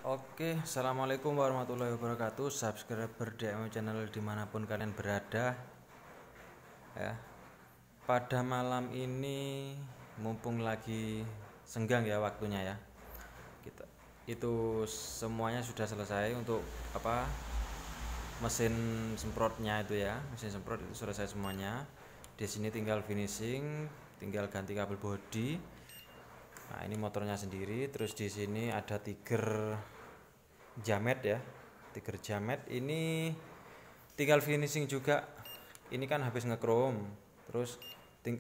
Oke, assalamualaikum warahmatullahi wabarakatuh. Subscriber DM channel dimanapun kalian berada, ya. Pada malam ini, mumpung lagi senggang ya waktunya ya. Kita itu semuanya sudah selesai untuk apa? Mesin semprotnya itu ya, mesin semprot itu selesai semuanya. Di sini tinggal finishing, tinggal ganti kabel bodi. Nah, ini motornya sendiri. Terus di sini ada tiger jamet ya, tiger jamet ini tinggal finishing juga. Ini kan habis ngechrome, terus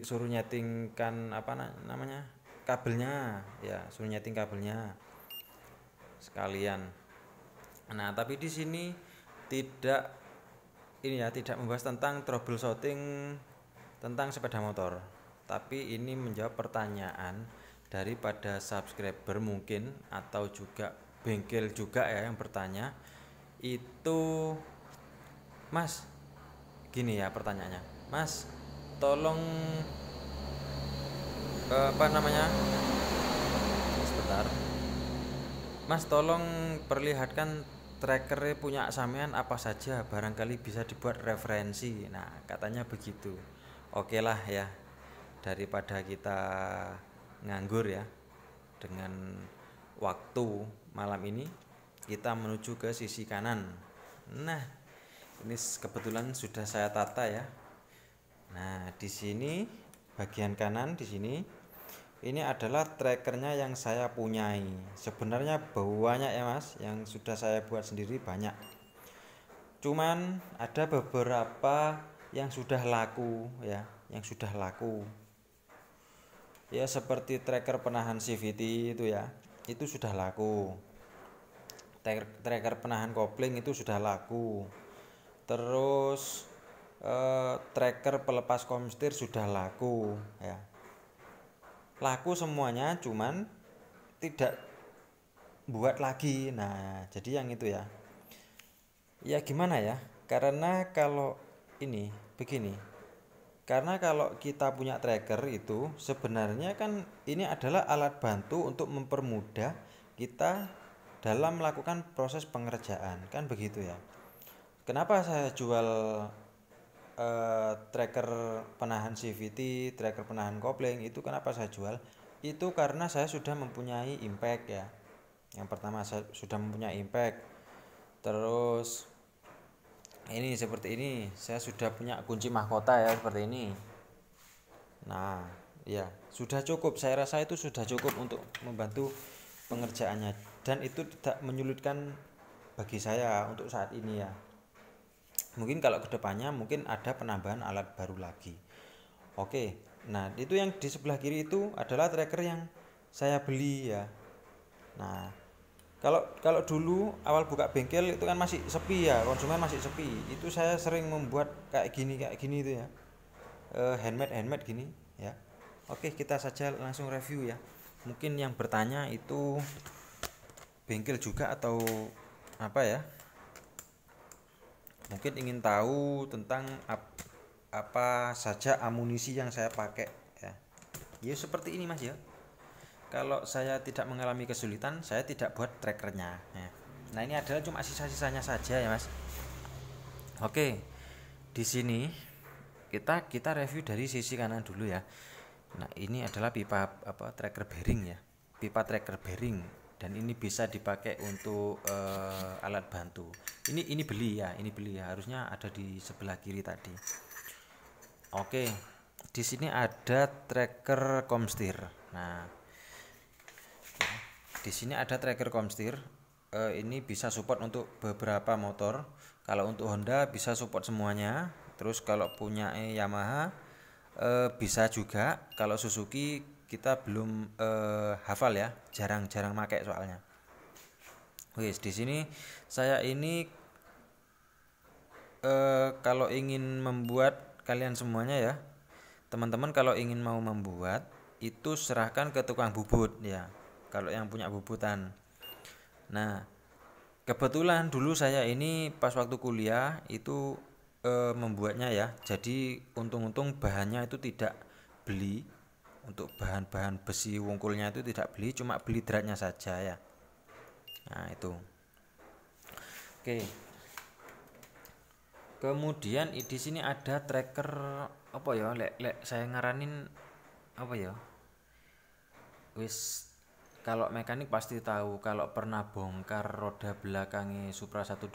suruh nyetingkan namanya kabelnya ya, suruh nyeting kabelnya sekalian. Nah, tapi di sini tidak ini ya, tidak membahas tentang troubleshooting tentang sepeda motor, tapi ini menjawab pertanyaan daripada subscriber mungkin, atau juga bengkel juga ya yang bertanya. Itu Mas, gini ya pertanyaannya, Mas, tolong apa namanya, sebentar Mas, tolong perlihatkan trackernya punya sampean apa saja, barangkali bisa dibuat referensi. Nah, katanya begitu. Oke lah ya, daripada kita nganggur ya dengan waktu malam ini, kita menuju ke sisi kanan. Nah, ini kebetulan sudah saya tata ya. Nah, di sini bagian kanan di sini ini adalah trackernya yang saya punyai. Sebenarnya banyak ya Mas, yang sudah saya buat sendiri banyak. Cuman ada beberapa yang sudah laku ya, yang sudah laku. Ya seperti tracker penahan CVT itu ya, itu sudah laku. Tracker penahan kopling itu sudah laku. Terus tracker pelepas komstir sudah laku ya. Laku semuanya, cuman tidak buat lagi. Nah, jadi yang itu ya. Ya gimana ya? Karena kalau ini begini. Karena kalau kita punya tracker itu sebenarnya kan ini adalah alat bantu untuk mempermudah kita dalam melakukan proses pengerjaan, kan begitu ya. Kenapa saya jual tracker penahan CVT, tracker penahan kopling itu, kenapa saya jual? Itu karena saya sudah mempunyai impact ya. Yang pertama, saya sudah mempunyai impact. Terus ini seperti ini, saya sudah punya kunci mahkota ya seperti ini. Nah, ya sudah cukup, saya rasa itu sudah cukup untuk membantu pengerjaannya, dan itu tidak menyulitkan bagi saya untuk saat ini ya. Mungkin kalau kedepannya mungkin ada penambahan alat baru lagi. Oke, nah itu yang di sebelah kiri itu adalah tracker yang saya beli ya. Nah, kalau dulu awal buka bengkel itu kan masih sepi ya, konsumen masih sepi. Itu saya sering membuat kayak gini itu ya, handmade gini ya. Oke, kita saja langsung review ya. Mungkin yang bertanya itu bengkel juga atau apa ya? Mungkin ingin tahu tentang apa saja amunisi yang saya pakai ya. Ya seperti ini Mas ya. Kalau saya tidak mengalami kesulitan, saya tidak buat trackernya ya. Nah, ini adalah cuma sisa-sisanya saja ya Mas. Oke, di sini kita review dari sisi kanan dulu ya. Nah, ini adalah pipa tracker bearing ya, pipa tracker bearing, dan ini bisa dipakai untuk alat bantu. Ini beli ya, harusnya ada di sebelah kiri tadi. Oke, di sini ada tracker komstir. Nah, di sini ada tracker komstir. Ini bisa support untuk beberapa motor. Kalau untuk Honda bisa support semuanya. Terus kalau punya Yamaha bisa juga. Kalau Suzuki kita belum hafal ya, jarang pakai soalnya. Wis, di sini saya ini kalau ingin membuat, kalian semuanya ya, teman-teman kalau ingin mau membuat itu serahkan ke tukang bubut ya, kalau yang punya bubutan. Nah, kebetulan dulu saya ini pas waktu kuliah itu membuatnya ya. Jadi untung-untung bahannya itu tidak beli. Untuk bahan-bahan besi wungkulnya itu tidak beli, cuma beli dratnya saja ya. Nah, itu. Oke. Kemudian di sini ada tracker apa ya? Lek saya ngaranin apa ya? Wis kalau mekanik pasti tahu kalau pernah bongkar roda belakangnya Supra 125,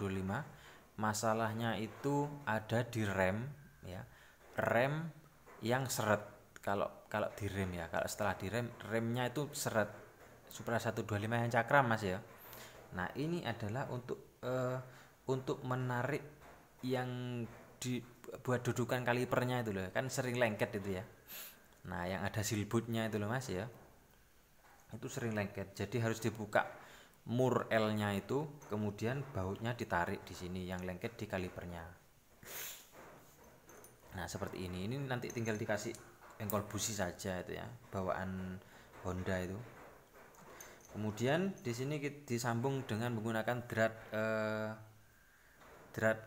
masalahnya itu ada di rem ya. Rem yang seret. Kalau kalau di rem ya, kalau setelah di rem, remnya itu seret. Supra 125 yang cakram Mas ya. Nah, ini adalah untuk menarik yang di buat dudukan kalipernya itu loh. Kan sering lengket itu ya. Nah, yang ada silbutnya itu loh Mas ya. Itu sering lengket. Jadi harus dibuka mur L-nya itu, kemudian bautnya ditarik di sini yang lengket di kalipernya. Nah, seperti ini. Ini nanti tinggal dikasih engkol busi saja itu ya, bawaan Honda itu. Kemudian di sini disambung dengan menggunakan drat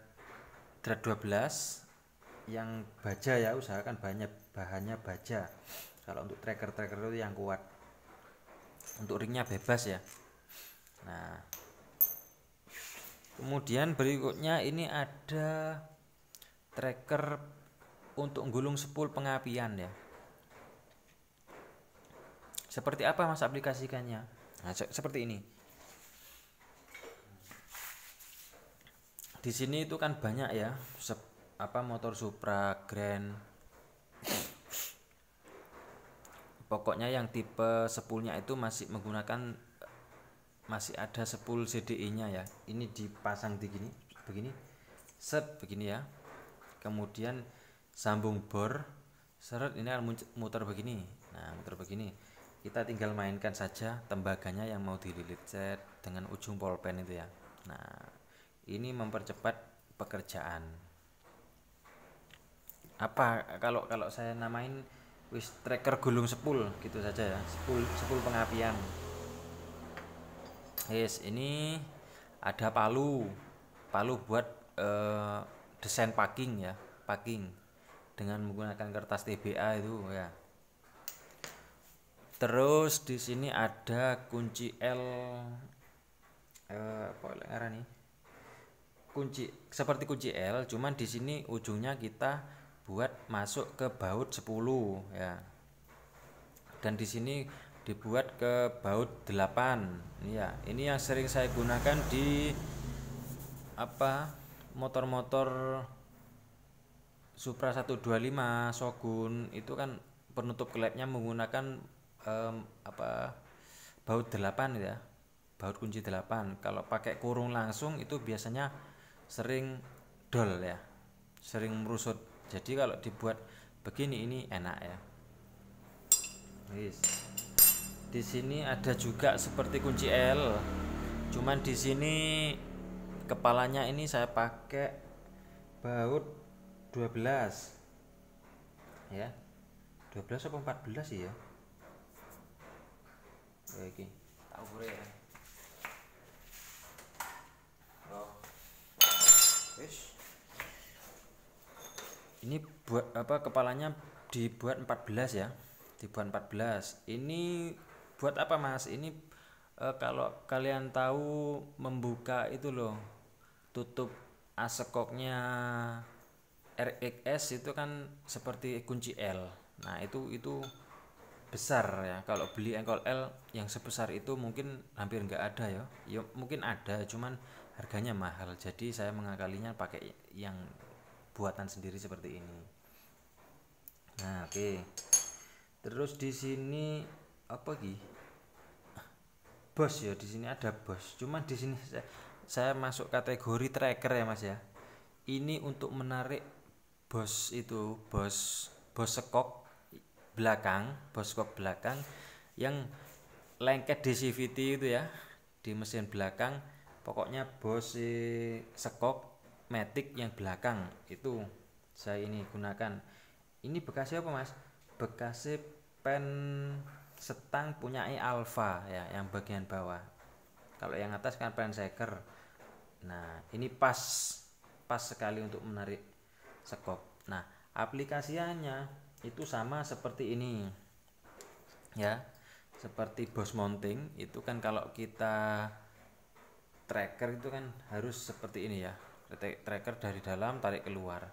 12 yang baja ya, usahakan bahannya baja. Kalau untuk tracker itu yang kuat. Untuk ringnya bebas ya. Nah, kemudian berikutnya ini ada tracker untuk gulung spool pengapian ya. Seperti apa Mas aplikasikannya? Nah, seperti ini. Di sini itu kan banyak ya, motor Supra, Grand. Pokoknya yang tipe spoolnya itu masih ada spool CDI-nya ya. Ini dipasang begini, set begini ya. Kemudian sambung bor, seret ini akan muter begini. Nah, muter begini. Kita tinggal mainkan saja tembaganya yang mau dililit set dengan ujung polpen itu ya. Nah, ini mempercepat pekerjaan. Apa kalau saya namain wis tracker gulung spool gitu saja ya. Spool pengapian. Yes, ini ada palu buat desain packing ya, packing dengan menggunakan kertas TBA itu ya. Terus di sini ada kunci L, apa nih? Kunci seperti kunci L, cuman di sini ujungnya kita buat masuk ke baut 10 ya. Dan di sini dibuat ke baut 8 ya. Ini yang sering saya gunakan di motor-motor Supra 125 Shogun itu kan penutup klepnya menggunakan baut 8 ya. Baut kunci 8. Kalau pakai kurung langsung itu biasanya sering dol ya. Sering merusut. Jadi kalau dibuat begini ini enak ya. Di sini ada juga seperti kunci L. Cuman di sini kepalanya ini saya pakai baut 12. Ya. 12 atau 14 sih ya. Oke. Tahu gue ya. Ini buat kepalanya dibuat 14 ya. Dibuat 14. Ini buat apa Mas? Ini kalau kalian tahu membuka itu loh, tutup asekoknya RXS itu kan seperti kunci L. Nah, itu besar ya. Kalau beli engkol L yang sebesar itu mungkin hampir nggak ada ya. Ya mungkin ada, cuman harganya mahal. Jadi saya mengakalinya pakai yang buatan sendiri seperti ini. Nah, oke. Terus di sini apa lagi? Bos ya, di sini ada bos. Cuma di sini saya masuk kategori tracker ya Mas ya. Ini untuk menarik bos sekok belakang yang lengket di CVT itu ya, di mesin belakang. Pokoknya bos sekok matic yang belakang itu saya ini gunakan. Ini bekasnya apa Mas? Bekasnya pen setang punya Alfa ya, yang bagian bawah. Kalau yang atas kan pen shaker. Nah, ini pas sekali untuk menarik sekop. Nah, aplikasinya itu sama seperti ini ya, seperti Boss mounting itu kan kalau kita tracker itu kan harus seperti ini ya, tracker dari dalam tarik keluar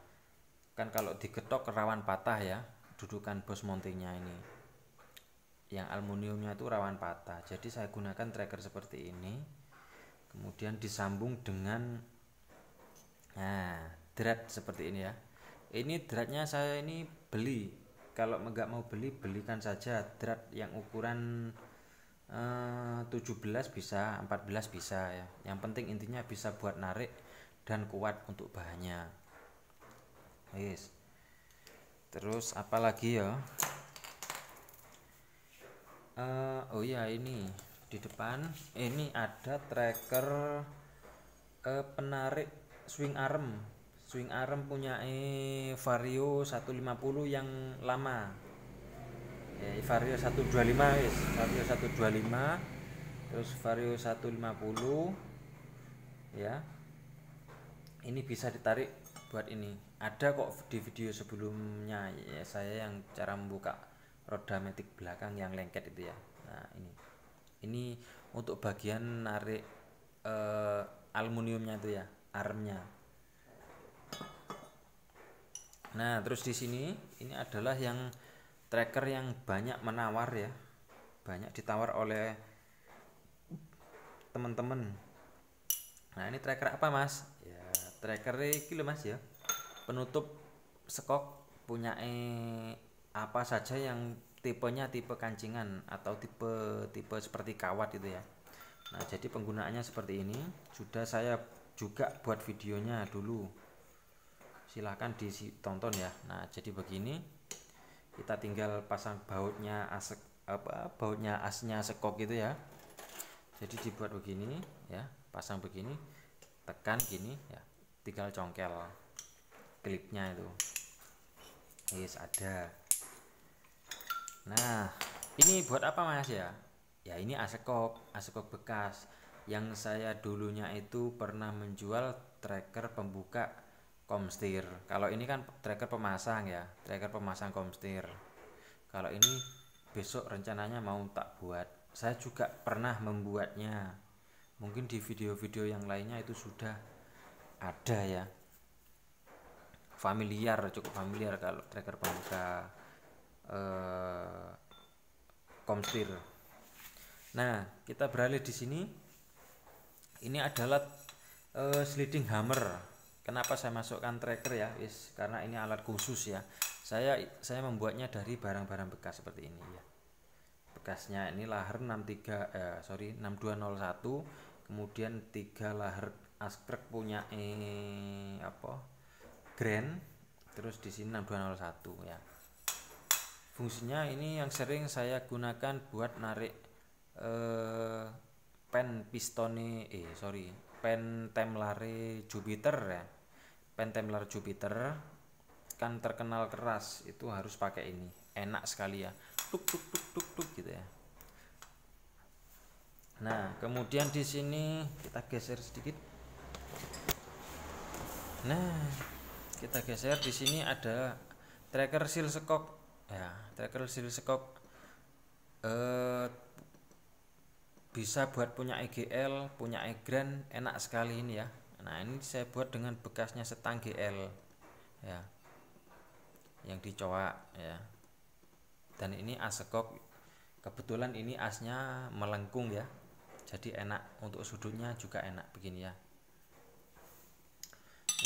kan. Kalau diketok rawan patah ya, dudukan bos mountingnya ini yang aluminiumnya itu rawan patah. Jadi saya gunakan tracker seperti ini, kemudian disambung dengan drat seperti ini ya. Ini dratnya saya ini beli, kalau nggak mau beli belikan saja drat yang ukuran 17 bisa, 14 bisa ya. Yang penting intinya bisa buat narik dan kuat untuk bahannya. Yes. Terus apalagi ya? Oh iya, ini di depan ini ada tracker penarik swing arm punya Vario 150 yang lama ya, Vario 125 wis, Vario 125 terus Vario 150 ya. Ini bisa ditarik buat ini, ada kok di video sebelumnya ya, saya yang cara membuka roda matic belakang yang lengket itu ya. Nah ini untuk bagian narik aluminiumnya itu ya, armnya. Nah terus di sini ini adalah yang tracker yang banyak menawar ya, banyak ditawar oleh teman-teman. Nah ini tracker apa mas? Ya tracker ini loh mas ya, penutup skok punya apa saja yang tipenya tipe kancingan atau tipe seperti kawat itu ya. Nah jadi penggunaannya seperti ini, sudah saya juga buat videonya dulu, silahkan ditonton ya. Nah jadi begini, kita tinggal pasang bautnya bautnya asnya skok gitu ya. Jadi dibuat begini ya, pasang begini, tekan gini ya, tinggal congkel klipnya itu. Yes, ada. Nah ini buat apa mas ya? Ya ini asekok bekas yang saya dulunya itu pernah menjual tracker pembuka komstir. Kalau ini kan tracker pemasang ya, tracker pemasang komstir. Kalau ini besok rencananya mau tak buat. Saya juga pernah membuatnya, mungkin di video-video yang lainnya itu sudah ada ya. Cukup familiar kalau tracker pembuka komstir. Nah kita beralih di sini, ini adalah sliding hammer. Kenapa saya masukkan tracker ya? Karena ini alat khusus ya. Saya membuatnya dari barang-barang bekas seperti ini ya. Bekasnya ini lahar 6201, kemudian 3 lahar askrek punya Grand, terus di sini 6201 ya. Fungsinya ini yang sering saya gunakan buat narik pen temlare Jupiter ya. Pen temlare Jupiter kan terkenal keras, itu harus pakai ini, enak sekali ya, tuk tuk tuk tuk tuk gitu ya. Nah kemudian di sini kita geser sedikit. Nah kita geser, di sini ada tracker seal skok ya. Tracker seal skok bisa buat punya EGL, punya Grand, enak sekali ini ya. Nah ini saya buat dengan bekasnya setang GL ya, yang dicoak ya. Dan ini as skok, kebetulan ini asnya melengkung ya, jadi enak untuk sudutnya juga enak begini ya.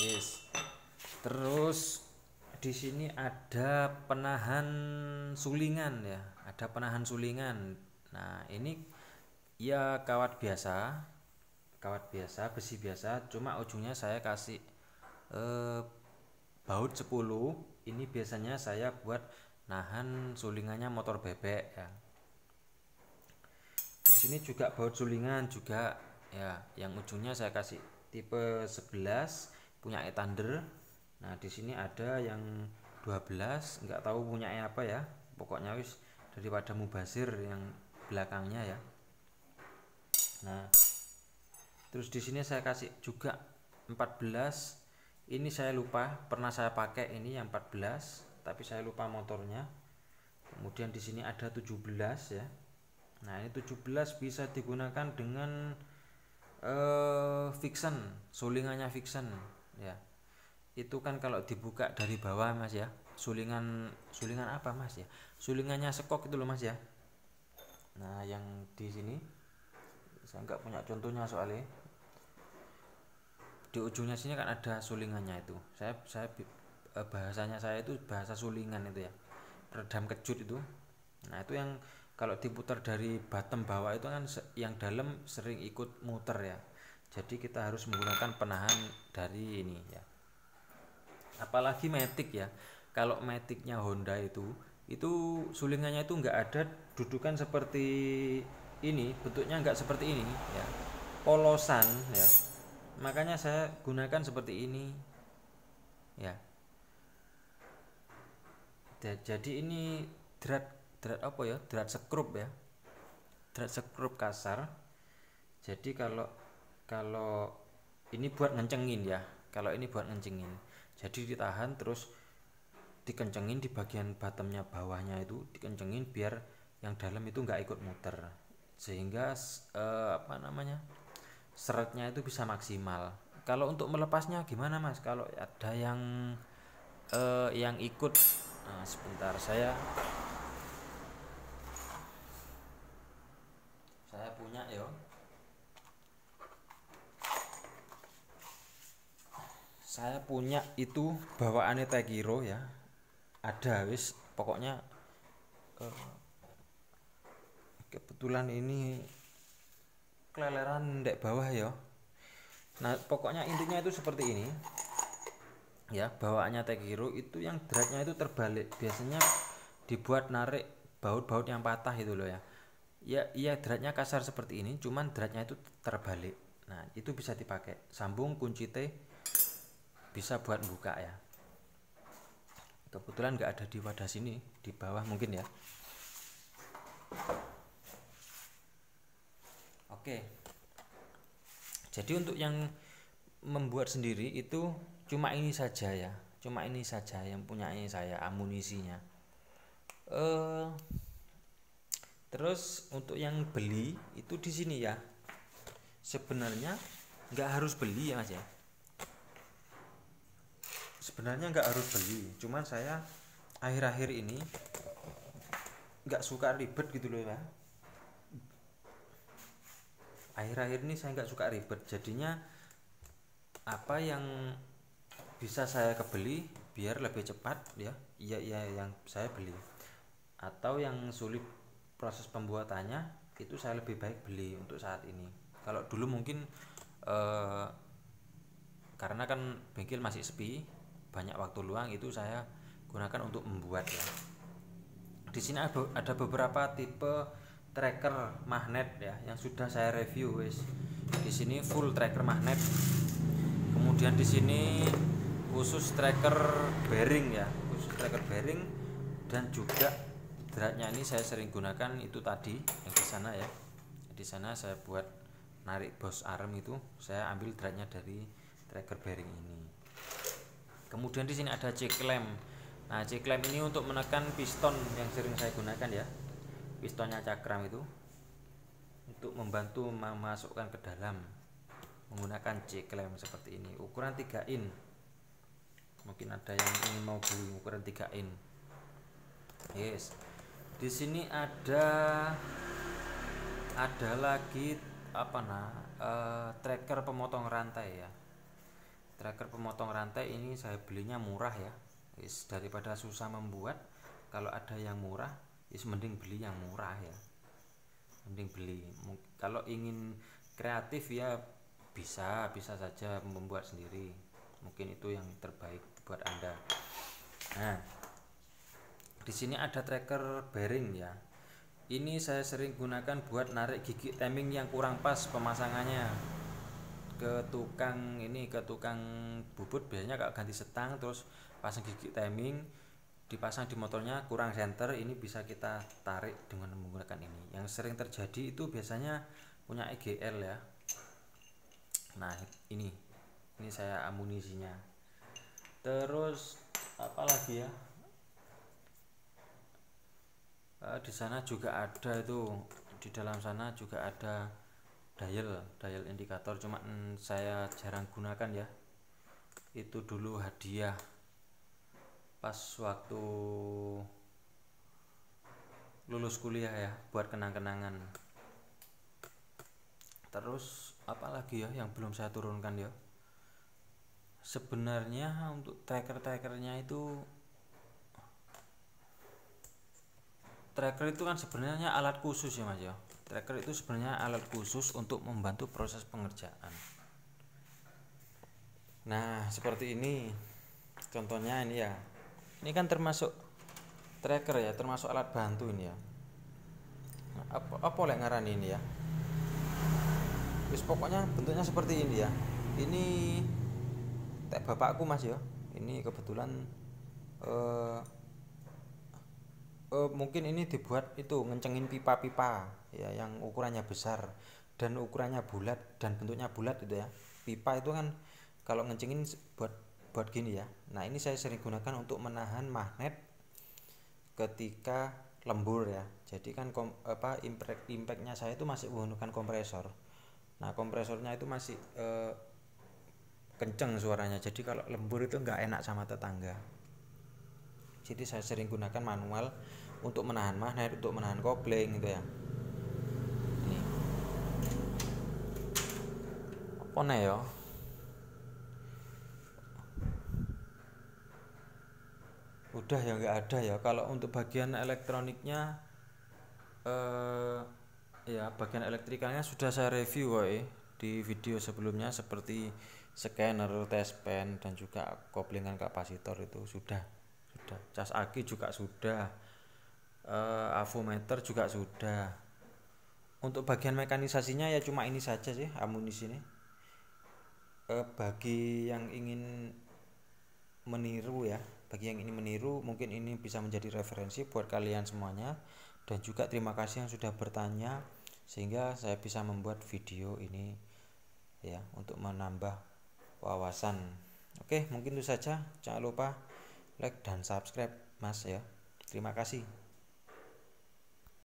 Yes. Terus di sini ada penahan sulingan ya, ada penahan sulingan. Nah ini ya kawat biasa, besi biasa, cuma ujungnya saya kasih baut 10. Ini biasanya saya buat nahan sulingannya motor bebek ya. Di sini juga baut sulingan juga ya, yang ujungnya saya kasih tipe 11 punya Thunder. Nah di sini ada yang 12, nggak tahu punya apa ya, pokoknya wis daripada mubazir yang belakangnya ya. Nah terus di sini saya kasih juga 14. Ini saya lupa, pernah saya pakai ini yang 14 tapi saya lupa motornya. Kemudian di sini ada 17 ya. Nah ini 17 bisa digunakan dengan fiction, sulingannya fiction ya. Itu kan kalau dibuka dari bawah Mas ya, sulingan apa Mas ya, sulingannya sekok itu loh Mas ya. Nah yang di sini saya nggak punya contohnya soalnya di ujungnya sini kan ada sulingannya itu. Bahasanya saya itu bahasa sulingan itu ya, redam kejut itu. Nah itu yang kalau diputar dari bottom bawah itu kan yang dalam sering ikut muter ya, jadi kita harus menggunakan penahan dari ini ya. Apalagi Matic ya, kalau Maticnya Honda itu sulingannya itu nggak ada dudukan seperti ini, bentuknya nggak seperti ini ya, polosan ya, makanya saya gunakan seperti ini ya. Jadi ini drat apa ya, drat sekrup ya, drat sekrup kasar. Jadi kalau kalau ini buat ngencengin ya, kalau ini buat ngencengin, jadi ditahan terus dikencengin di bagian bottomnya, bawahnya itu dikencengin biar yang dalam itu nggak ikut muter, sehingga seretnya itu bisa maksimal. Kalau untuk melepasnya gimana Mas? Kalau ada yang ikut, nah, sebentar saya punya yo. Saya punya itu bawaannya Tekiro ya. Ada wis pokoknya kebetulan ini keleleran dek bawah ya. Nah, pokoknya intinya itu seperti ini. Ya, bawaannya Tekiro itu yang dratnya itu terbalik. Biasanya dibuat narik baut-baut yang patah itu loh ya. Ya, iya dratnya kasar seperti ini, cuman dratnya itu terbalik. Nah, itu bisa dipakai. Sambung kunci T bisa buat buka ya. Kebetulan nggak ada di wadah sini, di bawah mungkin ya. Oke. Jadi untuk yang membuat sendiri itu cuma ini saja ya, cuma ini saja yang punyanya saya, amunisinya. Terus untuk yang beli itu di sini ya. Sebenarnya nggak harus beli ya Mas ya. Sebenarnya nggak harus beli, cuman saya akhir-akhir ini nggak suka ribet gitu loh ya. Akhir-akhir ini saya nggak suka ribet, jadinya apa yang bisa saya kebeli biar lebih cepat ya, iya yang saya beli. Atau yang sulit proses pembuatannya itu saya lebih baik beli untuk saat ini. Kalau dulu mungkin karena kan bengkel masih sepi, banyak waktu luang, itu saya gunakan untuk membuat ya. Di sini ada beberapa tipe tracker magnet ya yang sudah saya review wis. Di sini full tracker magnet. Kemudian di sini khusus tracker bearing ya, khusus tracker bearing, dan juga dratnya ini saya sering gunakan itu tadi yang di sana ya. Di sana saya buat narik bos arm itu, saya ambil dratnya dari tracker bearing ini. Kemudian di sini ada C-clamp. Nah, C-clamp ini untuk menekan piston yang sering saya gunakan ya. Pistonnya cakram itu untuk membantu memasukkan ke dalam menggunakan C-clamp seperti ini. Ukuran 3 in. Mungkin ada yang ingin mau beli ukuran 3 in. Yes. Di sini ada lagi tracker pemotong rantai ya. Tracker pemotong rantai ini saya belinya murah ya. Daripada susah membuat, kalau ada yang murah, mending beli yang murah ya. Mending beli. Kalau ingin kreatif ya bisa saja membuat sendiri. Mungkin itu yang terbaik buat Anda. Nah, di sini ada tracker bearing ya. Ini saya sering gunakan buat narik gigi timing yang kurang pas pemasangannya. Ke tukang bubut biasanya kalau ganti setang terus pasang gigi timing, dipasang di motornya kurang senter, ini bisa kita tarik dengan menggunakan ini. Yang sering terjadi itu biasanya punya EGL ya. Nah, ini saya amunisinya. Terus apa lagi ya? Di sana juga ada itu, di dalam sana juga ada dial indikator, cuma saya jarang gunakan ya. Itu dulu hadiah pas waktu lulus kuliah ya, buat kenang-kenangan. Terus apalagi ya yang belum saya turunkan ya, sebenarnya untuk tracker-trackernya itu, tracker itu kan sebenarnya alat khusus ya mas ya. Tracker itu sebenarnya alat khusus untuk membantu proses pengerjaan. Nah seperti ini contohnya ini ya, ini kan termasuk tracker ya, termasuk alat bantu ini ya. Nah, apa oleh ngarani ini ya, wis pokoknya bentuknya seperti ini ya. Ini tek bapakku mas ya, ini kebetulan eh, mungkin ini dibuat itu ngencengin pipa-pipa ya, yang ukurannya besar dan ukurannya bulat dan bentuknya bulat itu ya. Pipa itu kan kalau ngencengin buat buat gini ya. Nah ini saya sering gunakan untuk menahan magnet ketika lembur ya. Jadi kan impactnya saya itu masih menggunakan kompresor. Nah kompresornya itu masih kenceng suaranya, jadi kalau lembur itu nggak enak sama tetangga. Jadi saya sering gunakan manual untuk menahan magnet, untuk menahan kopling gitu ya. Ini apa nih ya, udah ya nggak ada ya. Kalau untuk bagian elektroniknya ya bagian elektrikalnya sudah saya review kok di video sebelumnya, seperti scanner, test pen, dan juga koplingan kapasitor itu sudah cas aki juga sudah, avometer juga sudah. Untuk bagian mekanisasinya ya cuma ini saja sih, amunisi ini. Bagi yang ingin meniru ya, bagi yang ingin meniru mungkin ini bisa menjadi referensi buat kalian semuanya. Dan juga terima kasih yang sudah bertanya sehingga saya bisa membuat video ini ya, untuk menambah wawasan. Oke, mungkin itu saja. Jangan lupa like dan subscribe mas ya. Terima kasih.